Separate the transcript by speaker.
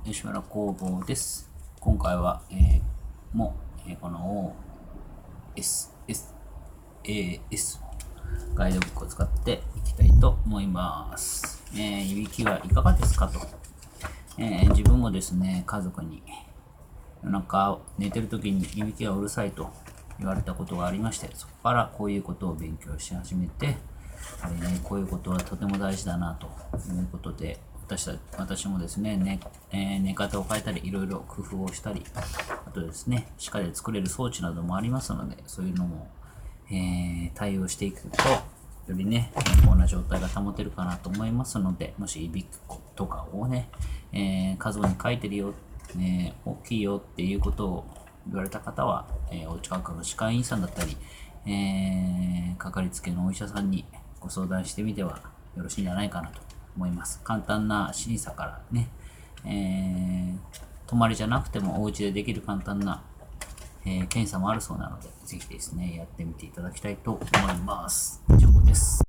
Speaker 1: 吉村工房です。今回は、この OSS ガイドブックを使っていきたいと思います。いびきはいかがですかと。自分もですね、家族に夜中寝てる時にいびきがうるさいと言われたことがありまして、そこからこういうことを勉強し始めて、こういうことはとても大事だなということで、私もですね、寝方を変えたり、いろいろ工夫をしたり、あとですね、歯科で作れる装置などもありますので、そういうのも、対応していくと、よりね、健康な状態が保てるかなと思いますので、もしいびきとかをね、家族に書いてるよ、大きいよっていうことを言われた方は、お近くの歯科医院さんだったり、かかりつけのお医者さんにご相談してみてはよろしいんじゃないかなと思います。簡単な審査からね、泊まりじゃなくてもお家でできる簡単な、検査もあるそうなので、ぜひですね、やってみていただきたいと思います。以上です。